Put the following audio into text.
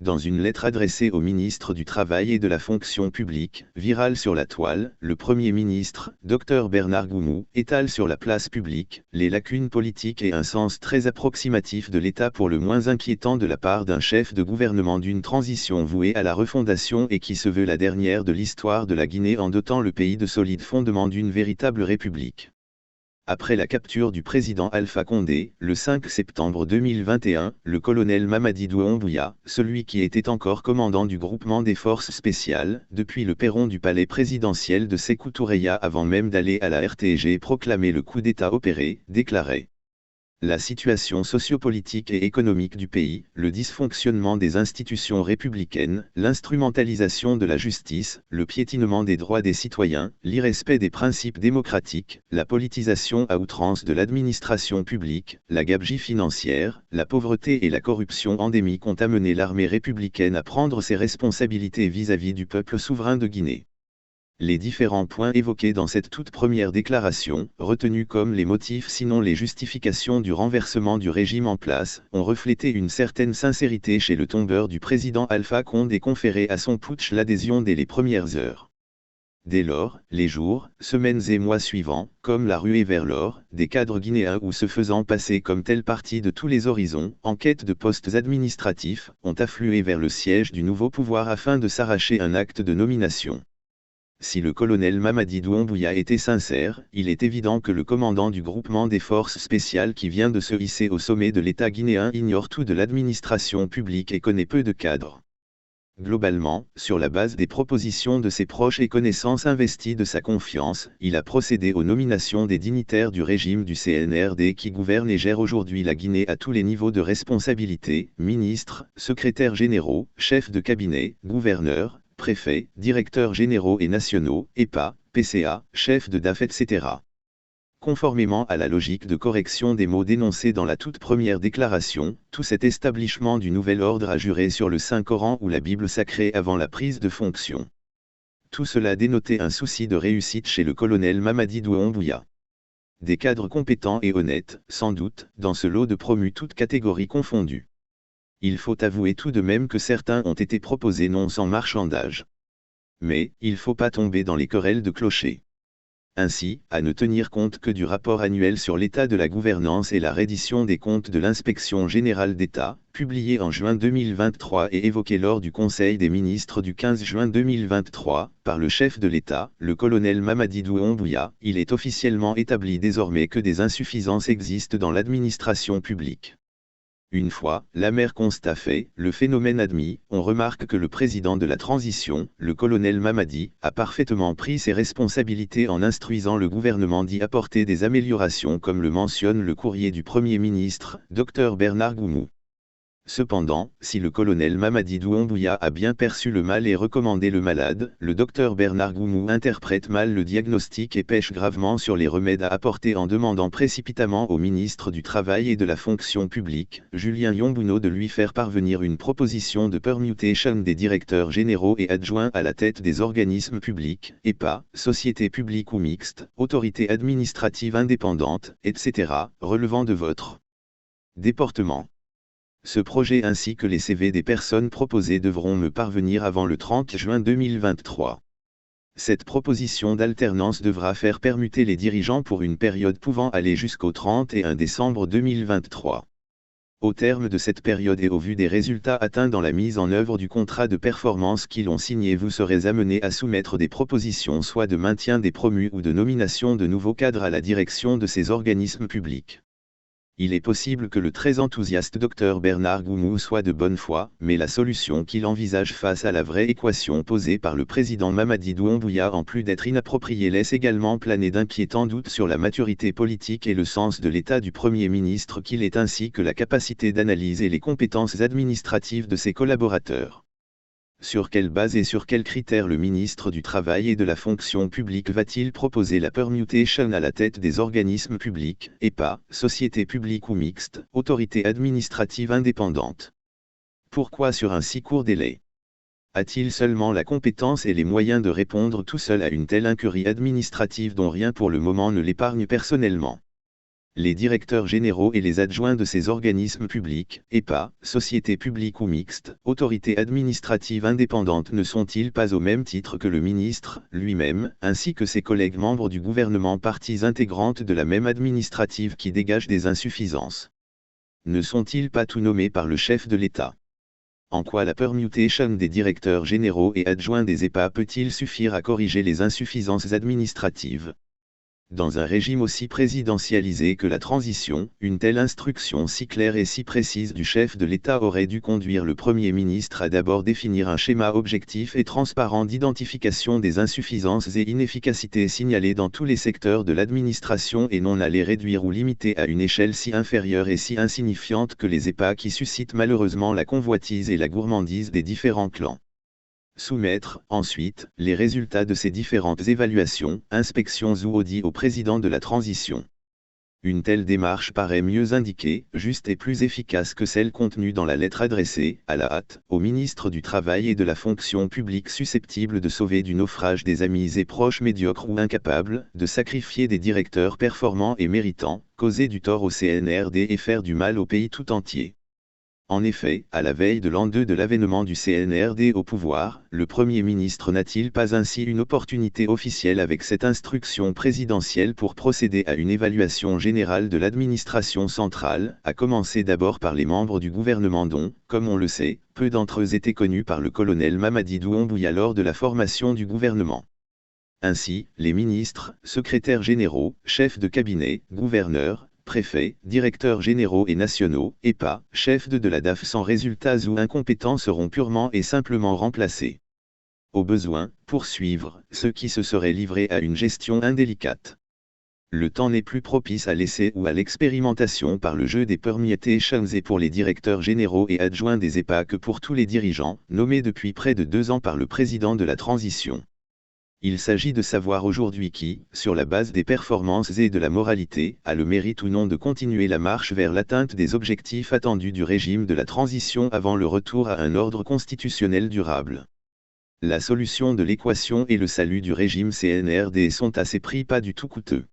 Dans une lettre adressée au ministre du Travail et de la Fonction publique, virale sur la toile, le Premier ministre, Dr Bernard Goumou, étale sur la place publique les lacunes politiques et un sens très approximatif de l'État pour le moins inquiétant de la part d'un chef de gouvernement d'une transition vouée à la refondation et qui se veut la dernière de l'histoire de la Guinée en dotant le pays de solides fondements d'une véritable république. Après la capture du président Alpha Condé, le 5 septembre 2021, le colonel Mamadi Doumbouya, celui qui était encore commandant du groupement des forces spéciales, depuis le perron du palais présidentiel de Sékou Toureya avant même d'aller à la RTG proclamer le coup d'État opéré, déclarait: la situation sociopolitique et économique du pays, le dysfonctionnement des institutions républicaines, l'instrumentalisation de la justice, le piétinement des droits des citoyens, l'irrespect des principes démocratiques, la politisation à outrance de l'administration publique, la gabegie financière, la pauvreté et la corruption endémique ont amené l'armée républicaine à prendre ses responsabilités vis-à-vis du peuple souverain de Guinée. Les différents points évoqués dans cette toute première déclaration, retenus comme les motifs sinon les justifications du renversement du régime en place, ont reflété une certaine sincérité chez le tombeur du président Alpha Condé et conféré à son putsch l'adhésion dès les premières heures. Dès lors, les jours, semaines et mois suivants, comme la ruée vers l'or, des cadres guinéens ou se faisant passer comme telle partie de tous les horizons, en quête de postes administratifs, ont afflué vers le siège du nouveau pouvoir afin de s'arracher un acte de nomination. Si le colonel Mamadi Doumbouya était sincère, il est évident que le commandant du groupement des forces spéciales qui vient de se hisser au sommet de l'État guinéen ignore tout de l'administration publique et connaît peu de cadres. Globalement, sur la base des propositions de ses proches et connaissances investies de sa confiance, il a procédé aux nominations des dignitaires du régime du CNRD qui gouverne et gère aujourd'hui la Guinée à tous les niveaux de responsabilité, ministres, secrétaires généraux, chefs de cabinet, gouverneurs, préfets, directeurs généraux et nationaux, EPA, PCA, chefs de DAF etc. Conformément à la logique de correction des mots dénoncés dans la toute première déclaration, tout cet établissement du nouvel ordre a juré sur le Saint-Coran ou la Bible sacrée avant la prise de fonction. Tout cela dénotait un souci de réussite chez le colonel Mamadi Doumbouya. Des cadres compétents et honnêtes, sans doute, dans ce lot de promus toutes catégories confondues. Il faut avouer tout de même que certains ont été proposés non sans marchandage. Mais, il ne faut pas tomber dans les querelles de clochers. Ainsi, à ne tenir compte que du rapport annuel sur l'état de la gouvernance et la reddition des comptes de l'Inspection générale d'État, publié en juin 2023 et évoqué lors du Conseil des ministres du 15 juin 2023, par le chef de l'État, le colonel Mamadi Doumbouya, il est officiellement établi désormais que des insuffisances existent dans l'administration publique. Une fois l'amer constat fait, le phénomène admis, on remarque que le président de la transition, le colonel Mamadi, a parfaitement pris ses responsabilités en instruisant le gouvernement d'y apporter des améliorations comme le mentionne le courrier du Premier ministre, Dr Bernard Goumou. Cependant, si le colonel Mamadi Doumbouya a bien perçu le mal et recommandé le malade, le docteur Bernard Goumou interprète mal le diagnostic et pêche gravement sur les remèdes à apporter en demandant précipitamment au ministre du Travail et de la Fonction publique, Julien Yombouno de lui faire parvenir une proposition de permutation des directeurs généraux et adjoints à la tête des organismes publics, EPA, sociétés publiques ou mixtes, autorités administratives indépendantes, etc., relevant de votre département. Ce projet ainsi que les CV des personnes proposées devront me parvenir avant le 30 juin 2023. Cette proposition d'alternance devra faire permuter les dirigeants pour une période pouvant aller jusqu'au 31 décembre 2023. Au terme de cette période et au vu des résultats atteints dans la mise en œuvre du contrat de performance qu'ils ont signé, vous serez amené à soumettre des propositions soit de maintien des promus ou de nomination de nouveaux cadres à la direction de ces organismes publics. Il est possible que le très enthousiaste Dr Bernard Goumou soit de bonne foi, mais la solution qu'il envisage face à la vraie équation posée par le président Mamadi Doumbouya en plus d'être inappropriée laisse également planer d'inquiétants doutes sur la maturité politique et le sens de l'état du Premier ministre qu'il est ainsi que la capacité d'analyse et les compétences administratives de ses collaborateurs. Sur quelle base et sur quels critères le ministre du Travail et de la Fonction publique va-t-il proposer la permutation à la tête des organismes publics, EPA, sociétés publiques ou mixtes, autorités administratives indépendantes? Pourquoi sur un si court délai? A-t-il seulement la compétence et les moyens de répondre tout seul à une telle incurie administrative dont rien pour le moment ne l'épargne personnellement? Les directeurs généraux et les adjoints de ces organismes publics, EPA, sociétés publiques ou mixtes, autorités administratives indépendantes ne sont-ils pas au même titre que le ministre, lui-même, ainsi que ses collègues membres du gouvernement parties intégrantes de la même administrative qui dégage des insuffisances? Ne sont-ils pas tout nommés par le chef de l'État? En quoi la permutation des directeurs généraux et adjoints des EPA peut-il suffire à corriger les insuffisances administratives? Dans un régime aussi présidentialisé que la transition, une telle instruction si claire et si précise du chef de l'État aurait dû conduire le Premier ministre à d'abord définir un schéma objectif et transparent d'identification des insuffisances et inefficacités signalées dans tous les secteurs de l'administration et non à les réduire ou limiter à une échelle si inférieure et si insignifiante que les EPA qui suscitent malheureusement la convoitise et la gourmandise des différents clans. Soumettre, ensuite, les résultats de ces différentes évaluations, inspections ou audits au président de la transition. Une telle démarche paraît mieux indiquée, juste et plus efficace que celle contenue dans la lettre adressée, à la hâte, au ministre du Travail et de la Fonction publique susceptible de sauver du naufrage des amis et proches médiocres ou incapables, de sacrifier des directeurs performants et méritants, causer du tort au CNRD et faire du mal au pays tout entier. En effet, à la veille de l'an 2 de l'avènement du CNRD au pouvoir, le Premier ministre n'a-t-il pas ainsi une opportunité officielle avec cette instruction présidentielle pour procéder à une évaluation générale de l'administration centrale, à commencer d'abord par les membres du gouvernement dont, comme on le sait, peu d'entre eux étaient connus par le colonel Mamadi Doumbouya lors de la formation du gouvernement. Ainsi, les ministres, secrétaires généraux, chefs de cabinet, gouverneurs, préfets, directeurs généraux et nationaux, EPA, chefs de la DAF sans résultats ou incompétents seront purement et simplement remplacés. Au besoin, poursuivre ceux qui se seraient livrés à une gestion indélicate. Le temps n'est plus propice à l'essai ou à l'expérimentation par le jeu des permutations et pour les directeurs généraux et adjoints des EPA que pour tous les dirigeants, nommés depuis près de 2 ans par le président de la transition. Il s'agit de savoir aujourd'hui qui, sur la base des performances et de la moralité, a le mérite ou non de continuer la marche vers l'atteinte des objectifs attendus du régime de la transition avant le retour à un ordre constitutionnel durable. La solution de l'équation et le salut du régime CNRD sont à ces prix pas du tout coûteux.